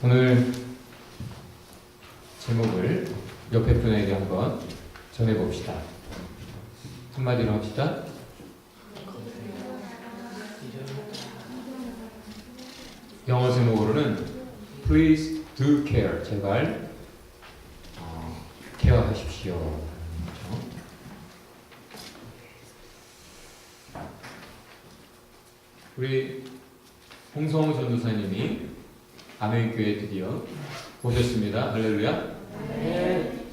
오늘 제목을 옆에 분에게 한번 전해봅시다. 한마디로 합시다. 영어 제목으로는 Please do care. 제발 케어하십시오. 우리 홍성호 전도사님이 아멘교회 드디어 오셨습니다. 할렐루야. 네.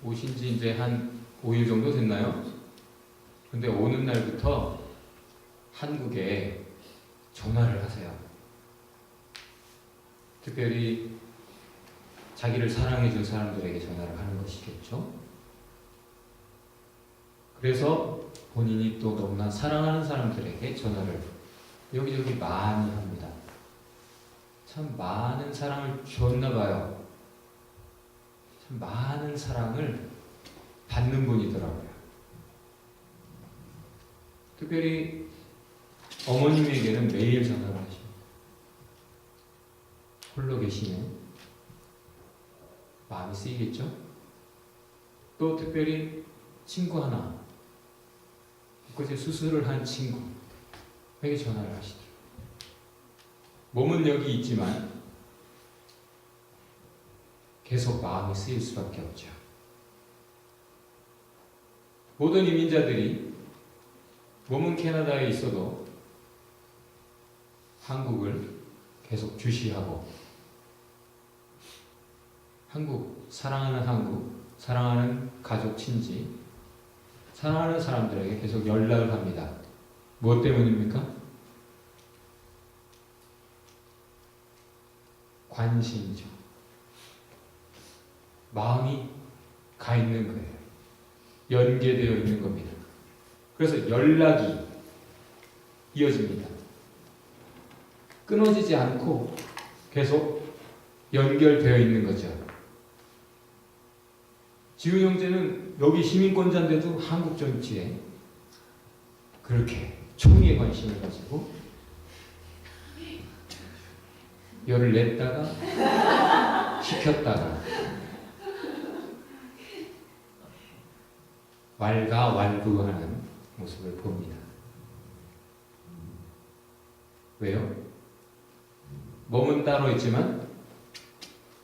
오신 지 이제 한 5일 정도 됐나요? 근데 오는 날부터 한국에 전화를 하세요. 특별히 자기를 사랑해준 사람들에게 전화를 하는 것이겠죠. 그래서 본인이 또 너무나 사랑하는 사람들에게 전화를 여기저기 많이 합니다. 참 많은 사랑을 줬나 봐요. 참 많은 사랑을 받는 분이더라고요. 특별히 어머님에게는 매일 전화를 하십니다. 홀로 계시는 마음이 쓰이겠죠? 또 특별히 친구 하나, 그제 수술을 한 친구에게 전화를 하시더라고요. 몸은 여기 있지만 계속 마음이 쓰일 수밖에 없죠. 모든 이민자들이 몸은 캐나다에 있어도 한국을 계속 주시하고 사랑하는 한국, 사랑하는 가족, 친지, 사랑하는 사람들에게 계속 연락을 합니다. 무엇 때문입니까? 관심이죠. 마음이 가 있는 거예요. 연계되어 있는 겁니다. 그래서 연락이 이어집니다. 끊어지지 않고 계속 연결되어 있는 거죠. 지훈 형제는 여기 시민권자인데도 한국 정치에 그렇게 총리에 관심을 가지고 열을 냈다가 시켰다가 왈가왈부하는 모습을 봅니다. 왜요? 몸은 따로 있지만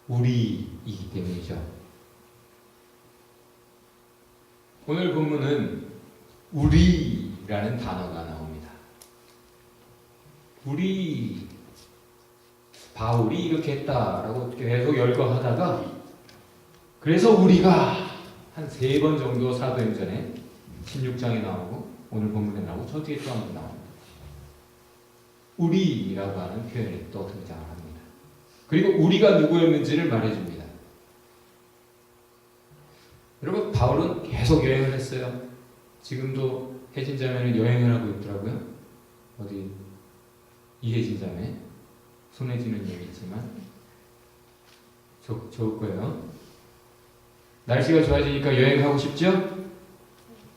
우리이기 때문이죠. 오늘 본문은 우리라는 단어가 나옵니다. 우리, 바울이 이렇게 했다라고 계속 열거하다가 그래서 우리가 한 3번 정도 사도행전에 16장에 나오고 오늘 본문에 나오고 저 뒤에 또 한 번 나옵니다. 우리라고 하는 표현이 또 등장을 합니다. 그리고 우리가 누구였는지를 말해줍니다. 여러분, 바울은 계속 여행을 했어요. 지금도 혜진 자매는 여행을 하고 있더라고요. 어디 이혜진 자매 손혜진은 여기 있지만 좋을 거예요. 날씨가 좋아지니까 여행하고 싶죠?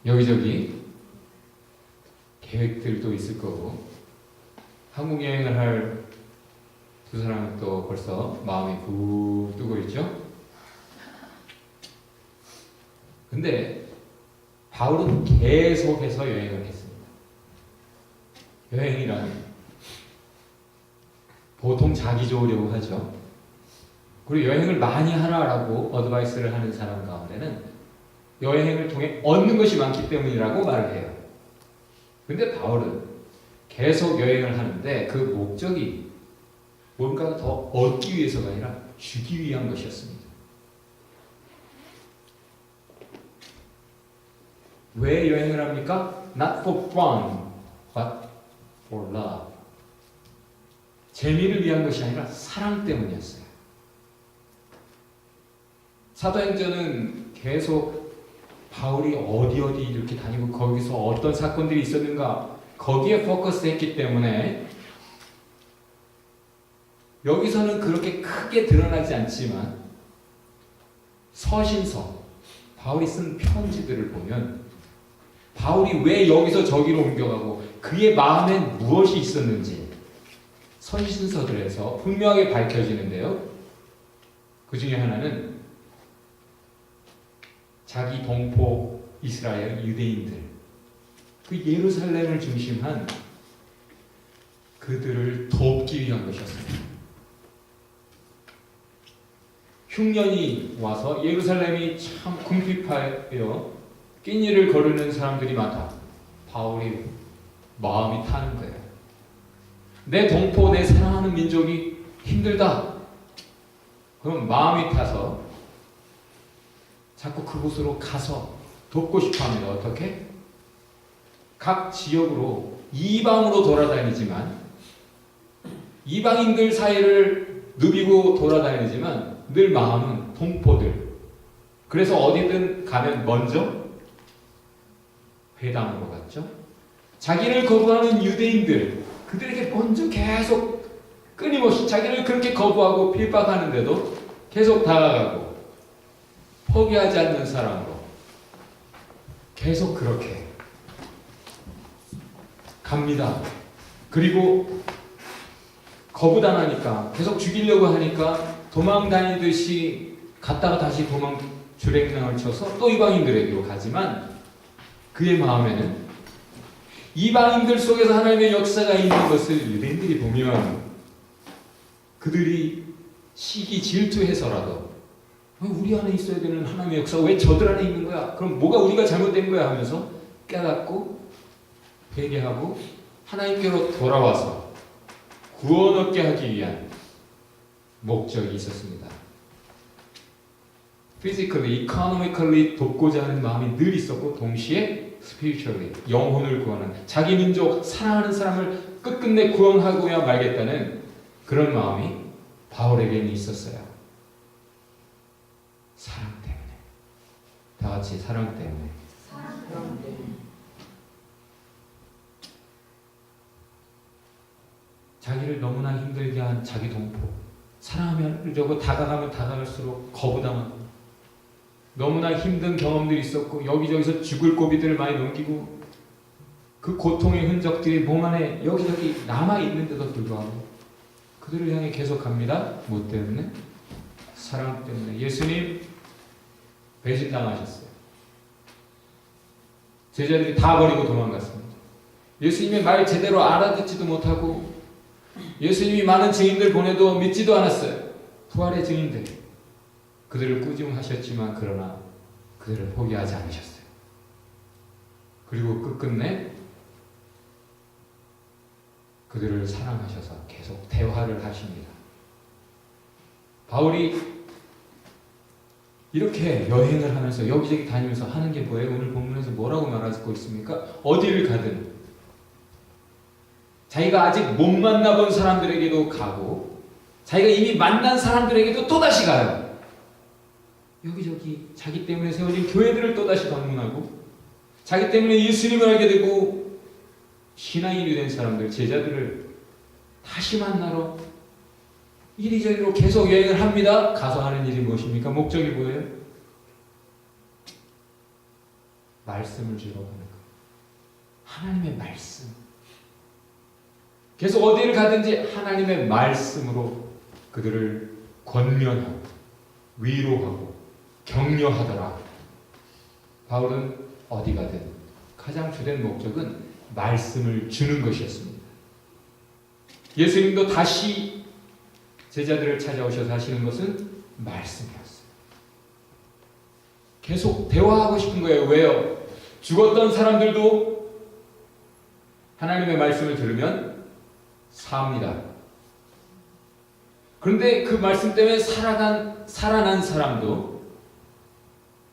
여기저기 계획들도 있을 거고 한국 여행을 할 두 사람은 또 벌써 마음이 푹 뜨고 있죠? 근데 바울은 계속해서 여행을 했습니다. 여행이란 보통 자기 좋으려고 하죠. 그리고 여행을 많이 하라라고 어드바이스를 하는 사람 가운데는 여행을 통해 얻는 것이 많기 때문이라고 말을 해요. 근데 바울은 계속 여행을 하는데 그 목적이 뭔가 더 얻기 위해서가 아니라 주기 위한 것이었습니다. 왜 여행을 합니까? Not for fun, but for love. 재미를 위한 것이 아니라 사랑 때문이었어요. 사도행전은 계속 바울이 어디 이렇게 다니고 거기서 어떤 사건들이 있었는가 거기에 포커스했기 때문에 여기서는 그렇게 크게 드러나지 않지만 서신서, 바울이 쓴 편지들을 보면 바울이 왜 여기서 저기로 옮겨가고 그의 마음엔 무엇이 있었는지 선신서들에서 분명하게 밝혀지는데요. 그 중에 하나는 자기 동포 이스라엘 유대인들, 그 예루살렘을 중심한 그들을 돕기 위한 것이었습니다. 흉년이 와서 예루살렘이 참 궁핍하여 낀일을 거르는 사람들이 많다. 바울이 마음이 타는 거예요. 내 동포, 내 사랑하는 민족이 힘들다. 그럼 마음이 타서 자꾸 그곳으로 가서 돕고 싶어 합니다. 어떻게? 각 지역으로 이방으로 돌아다니지만, 이방인들 사이를 누비고 돌아다니지만 늘 마음은 동포들. 그래서 어디든 가면 먼저 회당으로 갔죠. 자기를 거부하는 유대인들, 그들에게 먼저 계속 끊임없이 자기를 그렇게 거부하고 핍박하는데도 계속 다가가고 포기하지 않는 사람으로 계속 그렇게 갑니다. 그리고 거부당하니까, 계속 죽이려고 하니까 도망 다니듯이 갔다가 다시 도망 주랭랑을 쳐서 또 이방인들에게로 가지만, 그의 마음에는 이방인들 속에서 하나님의 역사가 있는 것을 유대인들이 보면 그들이 시기 질투해서라도 우리 안에 있어야 되는 하나님의 역사가 왜 저들 안에 있는 거야? 그럼 뭐가 우리가 잘못된 거야? 하면서 깨닫고 회개하고 하나님께로 돌아와서 구원 얻게 하기 위한 목적이 있었습니다. physically, economically 돕고자 하는 마음이 늘 있었고, 동시에 spiritually, 영혼을 구하는, 자기 민족, 사랑하는 사람을 끝끝내 구원하고야 말겠다는 그런 마음이 바울에게는 있었어요. 사랑 때문에. 다 같이 사랑 때문에. 사랑 때문에. 자기를 너무나 힘들게 한 자기 동포, 사랑하려고 다가가면 다가갈수록 거부당하고, 너무나 힘든 경험들이 있었고 여기저기서 죽을 고비들을 많이 넘기고 그 고통의 흔적들이 몸 안에 여기저기 남아있는데도 불구하고 그들을 향해 계속 갑니다. 뭐 때문에? 사랑 때문에. 예수님 배신당하셨어요. 제자들이 다 버리고 도망갔습니다. 예수님의 말 제대로 알아듣지도 못하고, 예수님이 많은 증인들 보내도 믿지도 않았어요. 부활의 증인들. 그들을 꾸중하셨지만 그러나 그들을 포기하지 않으셨어요. 그리고 끝끝내 그들을 사랑하셔서 계속 대화를 하십니다. 바울이 이렇게 여행을 하면서 여기저기 다니면서 하는 게 뭐예요? 오늘 본문에서 뭐라고 말하고 있습니까? 어디를 가든 자기가 아직 못 만나본 사람들에게도 가고, 자기가 이미 만난 사람들에게도 또다시 가요. 여기저기 자기 때문에 세워진 교회들을 또다시 방문하고, 자기 때문에 예수님을 알게 되고 신앙인이 된 사람들, 제자들을 다시 만나러 이리저리로 계속 여행을 합니다. 가서 하는 일이 무엇입니까? 목적이 뭐예요? 말씀을 주러 가는 거예요. 하나님의 말씀. 계속 어디를 가든지 하나님의 말씀으로 그들을 권면하고 위로하고 격려하더라. 바울은 어디 가든 가장 주된 목적은 말씀을 주는 것이었습니다. 예수님도 다시 제자들을 찾아오셔서 하시는 것은 말씀이었어요. 계속 대화하고 싶은 거예요. 왜요? 죽었던 사람들도 하나님의 말씀을 들으면 삽니다. 그런데 그 말씀 때문에 살아난 사람도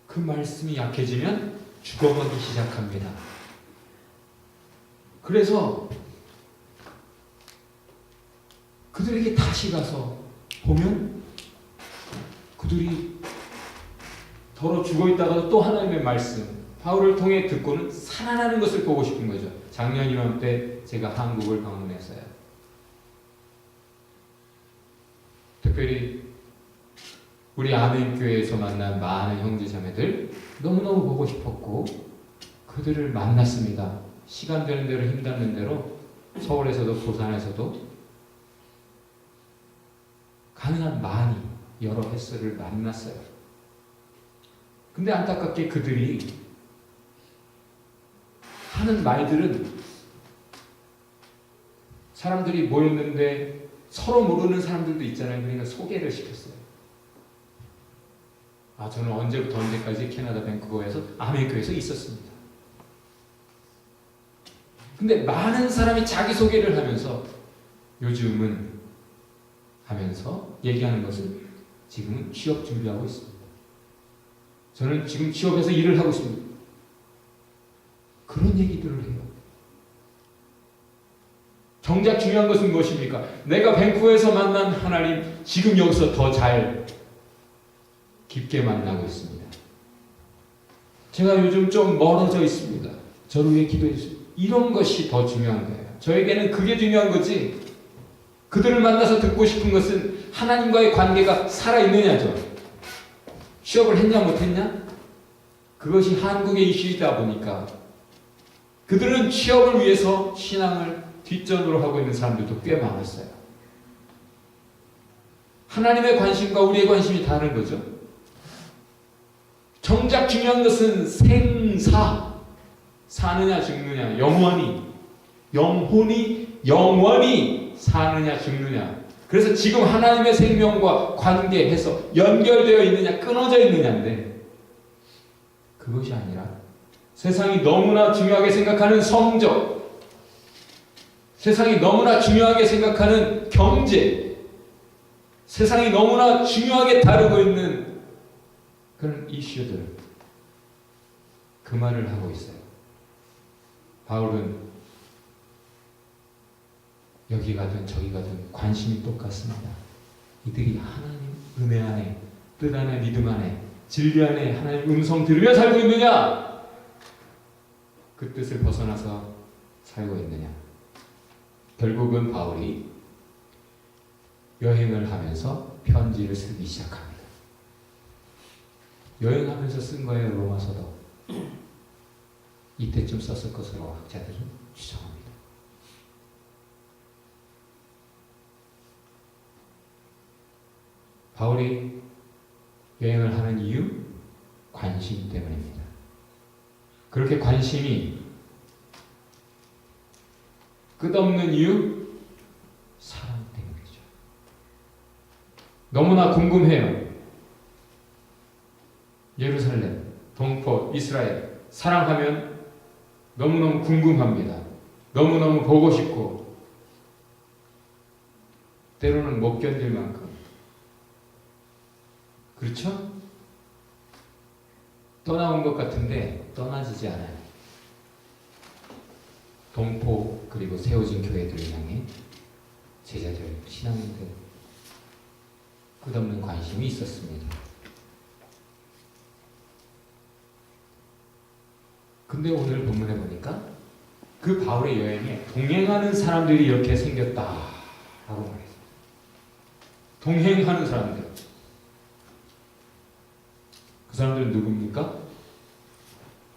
그 말씀이 약해지면 죽어가기 시작합니다. 그래서 그들에게 다시 가서 보면 그들이 더러 죽어있다가도 또 하나님의 말씀, 바울을 통해 듣고는 살아나는 것을 보고 싶은 거죠. 작년 이맘때 제가 한국을 방문했어요. 특별히 우리 아멘교회에서 만난 많은 형제자매들 너무너무 보고 싶었고 그들을 만났습니다. 시간 되는 대로 힘 닿는 대로 서울에서도 부산에서도 가능한 많이 여러 횟수를 만났어요. 근데 안타깝게 그들이 하는 말들은 사람들이 모였는데 서로 모르는 사람들도 있잖아요. 그러니까 소개를 시켰어요. 저는 언제부터 언제까지 캐나다 밴쿠버에서 아메리카에서 있었습니다. 근데 많은 사람이 자기소개를 하면서 요즘은 하면서 얘기하는 것은 지금은 취업 준비하고 있습니다. 저는 지금 취업해서 일을 하고 있습니다. 그런 얘기들을 해요. 정작 중요한 것은 무엇입니까? 내가 밴쿠버에서 만난 하나님 지금 여기서 더 잘 깊게 만나고 있습니다. 제가 요즘 좀 멀어져 있습니다. 저를 위해 기도해 주세요. 이런 것이 더 중요한 거예요. 저에게는 그게 중요한 거지. 그들을 만나서 듣고 싶은 것은 하나님과의 관계가 살아있느냐죠. 취업을 했냐 못했냐? 그것이 한국의 이슈이다 보니까 그들은 취업을 위해서 신앙을 뒷전으로 하고 있는 사람들도 꽤 많았어요. 하나님의 관심과 우리의 관심이 다른 거죠. 정작 중요한 것은 생사, 사느냐 죽느냐, 영혼이 사느냐 죽느냐. 그래서 지금 하나님의 생명과 관계해서 연결되어 있느냐 끊어져 있느냐인데, 그것이 아니라 세상이 너무나 중요하게 생각하는 성적, 세상이 너무나 중요하게 생각하는 경제, 세상이 너무나 중요하게 다루고 있는 그런 이슈들, 그 말을 하고 있어요. 바울은 여기 가든 저기 가든 관심이 똑같습니다. 이들이 하나님 은혜 안에, 뜻 안에, 믿음 안에, 진리 안에 하나님 음성 들으며 살고 있느냐? 그 뜻을 벗어나서 살고 있느냐? 결국은 바울이 여행을 하면서 편지를 쓰기 시작합니다. 여행하면서 쓴 거예요. 로마서도 이때쯤 썼을 것으로 학자들은 추정합니다. 바울이 여행을 하는 이유? 관심 때문입니다. 그렇게 관심이 끝없는 이유? 사랑 때문이죠. 너무나 궁금해요. 예루살렘, 동포, 이스라엘 사랑하면 너무너무 궁금합니다. 너무너무 보고 싶고 때로는 못 견딜 만큼. 그렇죠? 떠나온 것 같은데 떠나지지 않아요. 동포 그리고 세워진 교회들을 향해 제자들, 신앙인들 끝없는 관심이 있었습니다. 근데 오늘 본문에 보니까 그 바울의 여행에 동행하는 사람들이 이렇게 생겼다라고 말했어요. 동행하는 사람들. 그 사람들은 누굽니까?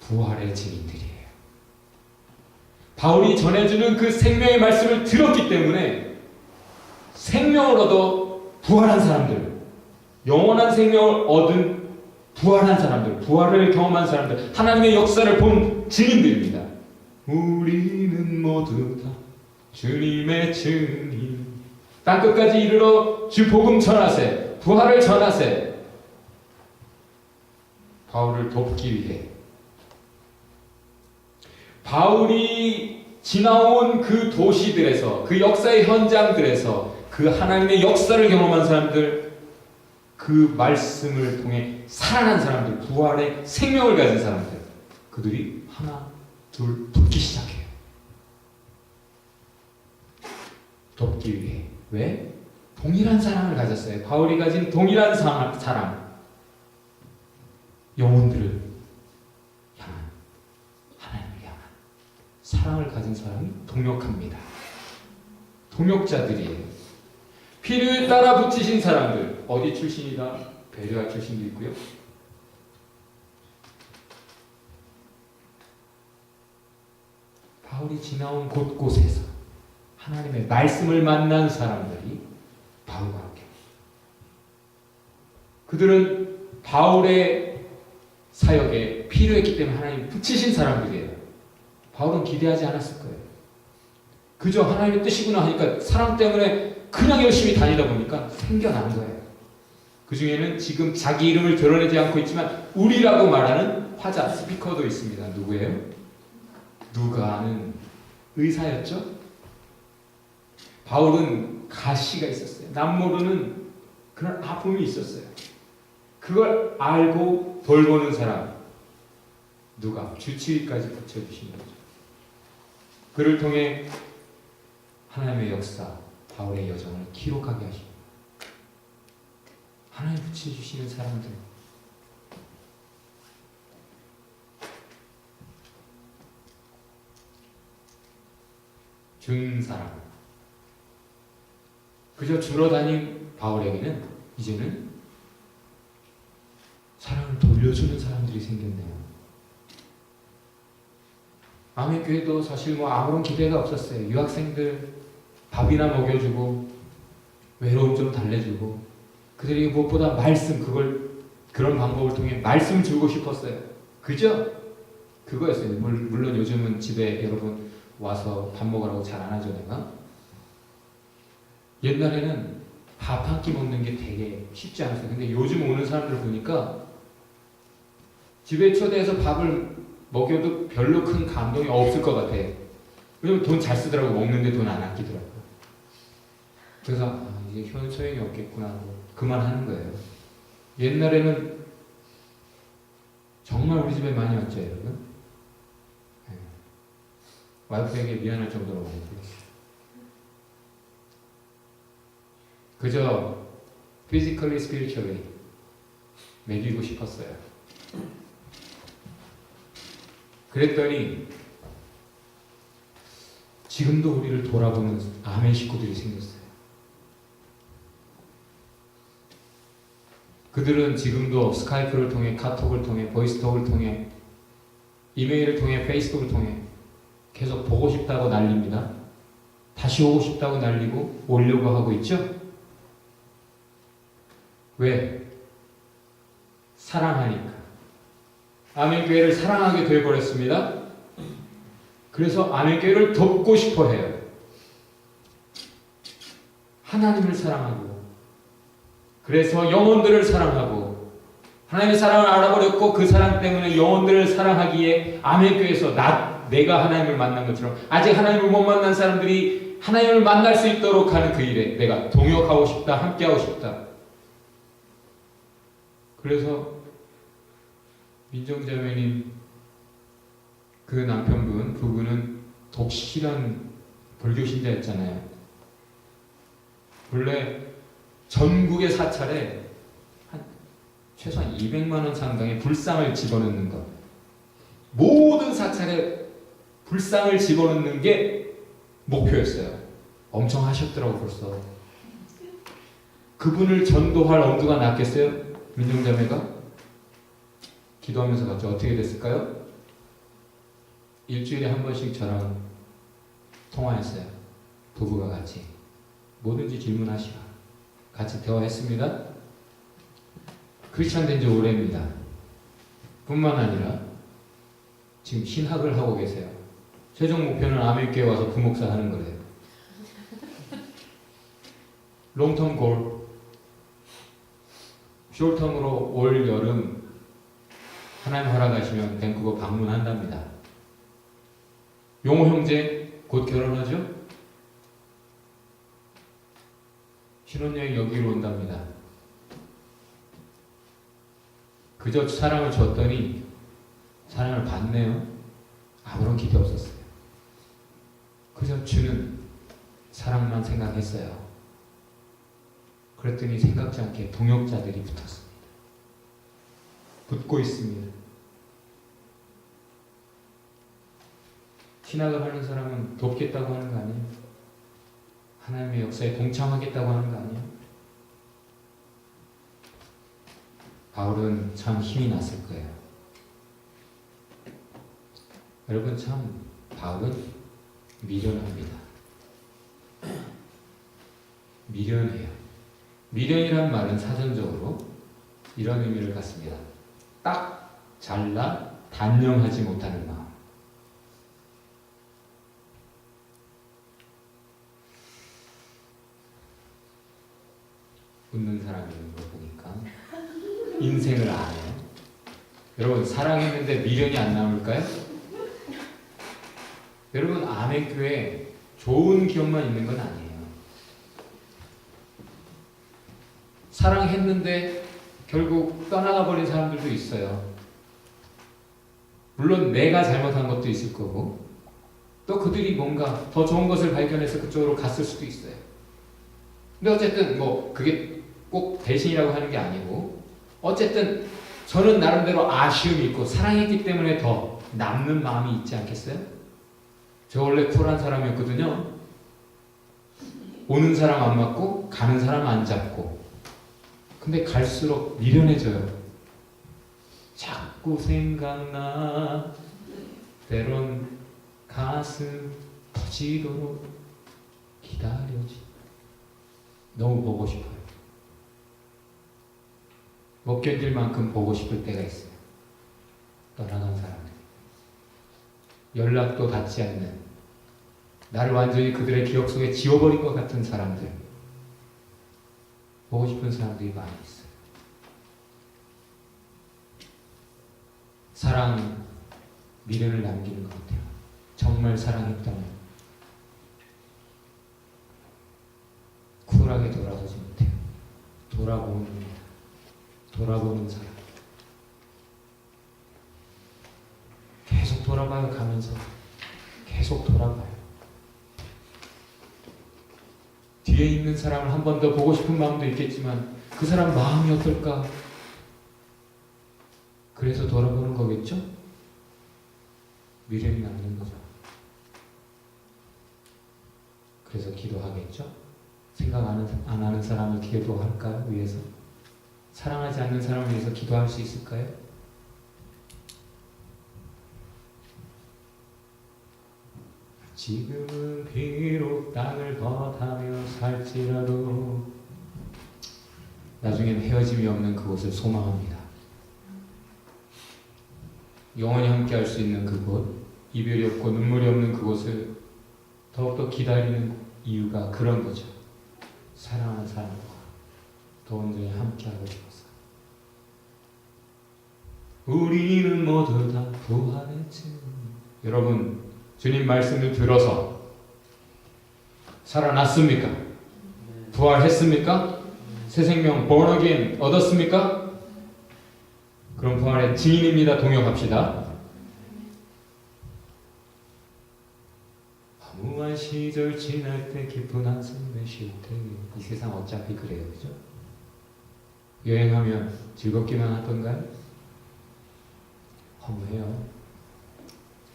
부활의 증인들이에요. 바울이 전해주는 그 생명의 말씀을 들었기 때문에 생명을 얻어 부활한 사람들, 영원한 생명을 얻은 부활한 사람들, 부활을 경험한 사람들, 하나님의 역사를 본 증인들입니다. 우리는 모두 다 주님의 증인. 땅끝까지 이르러 주 복음 전하세, 부활을 전하세. 바울을 돕기 위해 바울이 지나온 그 도시들에서, 그 역사의 현장들에서 그 하나님의 역사를 경험한 사람들, 그 말씀을 통해 살아난 사람들, 부활의 생명을 가진 사람들, 그들이 하나, 둘 돕기 시작해요. 돕기 위해. 왜? 동일한 사랑을 가졌어요. 바울이 가진 동일한 사랑. 영혼들을 향한, 하나님을 향한 사랑을 가진 사람이 동역합니다. 동역자들이에요. 필요에 따라 붙이신 사람들. 어디 출신이다? 베레아 출신도 있고요. 바울이 지나온 곳곳에서 하나님의 말씀을 만난 사람들이 바울과 함께 그들은 바울의 사역에 필요했기 때문에 하나님이 붙이신 사람들이에요. 바울은 기대하지 않았을 거예요. 그저 하나님의 뜻이구나 하니까 사람 때문에 그냥 열심히 다니다 보니까 생겨난 거예요. 그 중에는 지금 자기 이름을 드러내지 않고 있지만 우리라고 말하는 화자, 스피커도 있습니다. 누구예요? 누가 아는 의사였죠? 바울은 가시가 있었어요. 남 모르는 그런 아픔이 있었어요. 그걸 알고 돌보는 사람, 누가? 주치의까지 붙여주신 거죠. 그를 통해 하나님의 역사, 바울의 여정을 기록하게 하십니다. 하나님 붙여주시는 사람들. 준 사람. 그저 주러 다닌 바울에게는 이제는 사랑을 돌려주는 사람들이 생겼네요. 아멘교회도 사실 뭐 아무런 기대가 없었어요. 유학생들 밥이나 먹여주고 외로움 좀 달래주고 그들이 무엇보다 말씀 그런 방법을 통해 말씀 주고 싶었어요. 그죠? 그거였어요. 물론 요즘은 집에 여러분 와서 밥 먹으라고 잘 안 하죠, 내가. 옛날에는 밥 한 끼 먹는 게 되게 쉽지 않았어요. 근데 요즘 오는 사람들 보니까 집에 초대해서 밥을 먹여도 별로 큰 감동이 없을 것 같아요. 왜냐면 돈 잘 쓰더라고. 먹는데 돈 안 아끼더라고. 그래서 이제 소용이 없겠구나 하고 그만하는 거예요. 옛날에는 정말 우리 집에 많이 왔죠, 여러분. 네. 와이프에게 미안할 정도로 많이 불렀어요. 그저 physically, spiritually 먹이고 싶었어요. 그랬더니 지금도 우리를 돌아보는 아멘 식구들이 생겼어요. 그들은 지금도 스카이프를 통해, 카톡을 통해, 보이스톡을 통해, 이메일을 통해, 페이스북을 통해 계속 보고 싶다고 난립니다. 다시 오고 싶다고 난리고 오려고 하고 있죠? 왜? 사랑하니까. 아멘교회를 사랑하게 되어버렸습니다. 그래서 아멘교회를 돕고 싶어 해요. 하나님을 사랑하고 그래서 영혼들을 사랑하고 하나님의 사랑을 알아버렸고 그 사랑 때문에 영혼들을 사랑하기에 아멘교회에서 내가 하나님을 만난 것처럼 아직 하나님을 못 만난 사람들이 하나님을 만날 수 있도록 하는 그 일에 내가 동역하고 싶다, 함께하고 싶다. 그래서 민정자매님 그 남편분, 부부는 독실한 불교 신자였잖아요. 원래 전국의 사찰에 최소한 200만 원 상당의 불상을 집어넣는 것. 모든 사찰에 불상을 집어넣는 게 목표였어요. 엄청 하셨더라고 벌써. 그분을 전도할 엄두가 났겠어요? 민정자매가? 기도하면서 갔죠. 어떻게 됐을까요? 일주일에 한 번씩 저랑 통화했어요. 부부가 같이. 뭐든지 질문하시라. 같이 대화했습니다. 크리스찬 된 지 오래입니다. 뿐만 아니라 지금 신학을 하고 계세요. 최종 목표는 아멘교회 와서 부목사 하는 거래요. 롱텀 골. 숄텀으로 올 여름 하나님 허락하시면 밴쿠버 방문한답니다. 용호 형제 곧 결혼하죠? 신혼여행 여기로 온답니다. 그저 사랑을 줬더니 사랑을 받네요. 아무런 기대 없었어요. 그저 주는 사랑만 생각했어요. 그랬더니 생각지 않게 동역자들이 붙었습니다. 붙고 있습니다. 신학을 하는 사람은 돕겠다고 하는 거 아니에요? 하나님의 역사에 동참하겠다고 하는 거 아니에요? 바울은 참 힘이 났을 거예요. 여러분 참 바울은 미련합니다. 미련해요. 미련이란 말은 사전적으로 이런 의미를 갖습니다. 딱 잘라 단념하지 못하는 마음. 웃는 사람이 있는 걸 보니까 인생을 안 해요. 여러분 사랑했는데 미련이 안 남을까요? 여러분 아멘교회 좋은 기억만 있는 건 아니에요. 사랑했는데 결국 떠나가 버린 사람들도 있어요. 물론 내가 잘못한 것도 있을 거고 또 그들이 뭔가 더 좋은 것을 발견해서 그쪽으로 갔을 수도 있어요. 근데 어쨌든 뭐 그게 꼭 대신이라고 하는 게 아니고 어쨌든 저는 나름대로 아쉬움이 있고 사랑했기 때문에 더 남는 마음이 있지 않겠어요? 저 원래 쿨한 사람이었거든요. 오는 사람 안 맞고 가는 사람 안 잡고. 근데 갈수록 미련해져요. 자꾸 생각나. 때론 가슴 터지도록 기다려지. 너무 보고 싶어요. 못 견딜 만큼 보고 싶을 때가 있어요. 떠나간 사람들. 연락도 닿지 않는, 나를 완전히 그들의 기억 속에 지워버린 것 같은 사람들. 보고 싶은 사람들이 많이 있어요. 사랑, 미련을 남기는 것 같아요. 정말 사랑했다면 쿨하게 돌아서지 못해요. 돌아보는 사람. 계속 돌아봐요. 가면서 계속 돌아봐요. 뒤에 있는 사람을 한 번 더 보고 싶은 마음도 있겠지만 그 사람 마음이 어떨까? 그래서 돌아보는 거겠죠? 미련이 남는 거죠. 그래서 기도하겠죠? 생각 안 하는 사람을 기도할까요? 위해서? 사랑하지 않는 사람을 위해서 기도할 수 있을까요? 지금은 비록 땅을 벗하며 살지라도 나중엔 헤어짐이 없는 그곳을 소망합니다. 영원히 함께할 수 있는 그곳, 이별이 없고 눈물이 없는 그곳을 더욱더 기다리는 이유가 그런 거죠. 사랑하는 사람과 더 온전히 함께하고 싶어서. 우리는 모두 다 부활했지. 여러분, 주님 말씀을 들어서 살아났습니까? 부활했습니까? 새 생명 born again 얻었습니까? 그럼 부활의 증인입니다. 동역합시다. 허무한 시절 지날 때 기쁜 한숨 내쉴 때 이 세상 어차피 그래요. 그죠? 여행하면 즐겁기만 하던가요? 허무해요.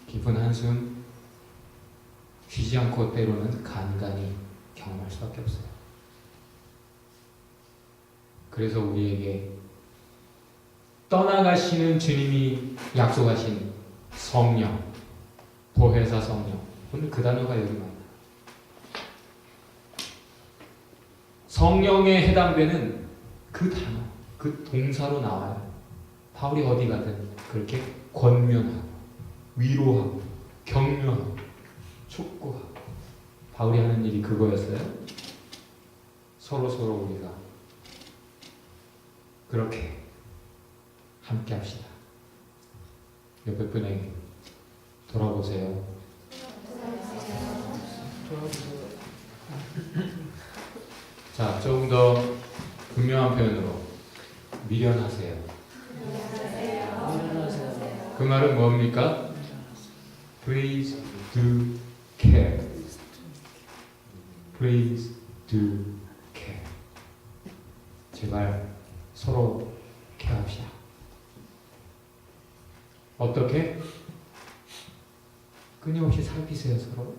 기쁜 한숨 쉬지 않고 때로는 간간히 경험할 수밖에 없어요. 그래서 우리에게 떠나가시는 주님이 약속하신 성령, 보혜사 성령. 오늘 그 단어가 여기 많아요. 성령에 해당되는 그 단어, 그 동사로 나와요. 바울이 어디 가든 그렇게 권면하고, 위로하고, 격려하고, 촉구하고. 바울이 하는 일이 그거였어요. 서로 우리가 그렇게 함께 합시다. 옆에 분에게 돌아보세요. 자, 조금 더 분명한 표현으로 미련하세요. 그 말은 뭡니까? Please do care. Please do care. 제발 서로 케어합시다. 어떻게? 끊임없이 살피세요, 서로.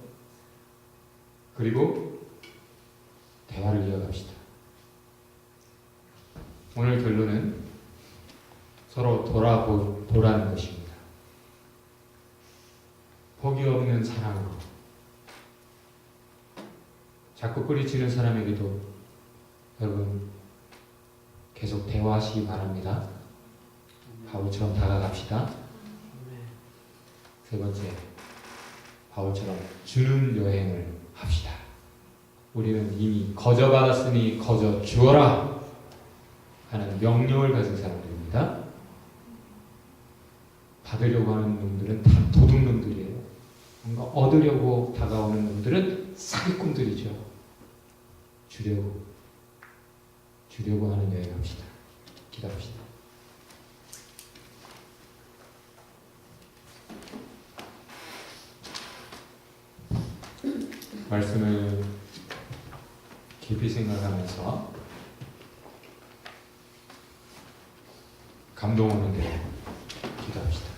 그리고 대화를 이어갑시다. 오늘 결론은 서로 돌아보라는 것입니다. 복이 없는 사랑으로 자꾸 뿌리치는 사람에게도 여러분 계속 대화하시기 바랍니다. 바울처럼 다가갑시다. 세 번째, 바울처럼 주는 여행을 합시다. 우리는 이미 거저 받았으니 거저 주어라 하는 명령을 가진 사람들입니다. 받으려고 하는 놈들은 다 도둑놈들이에요. 뭔가 얻으려고 다가오는 놈들은 사기꾼들이죠. 주려고 하는 여행 합시다. 기도합시다. 말씀을 깊이 생각하면서 감동 오는 대로 기도합시다.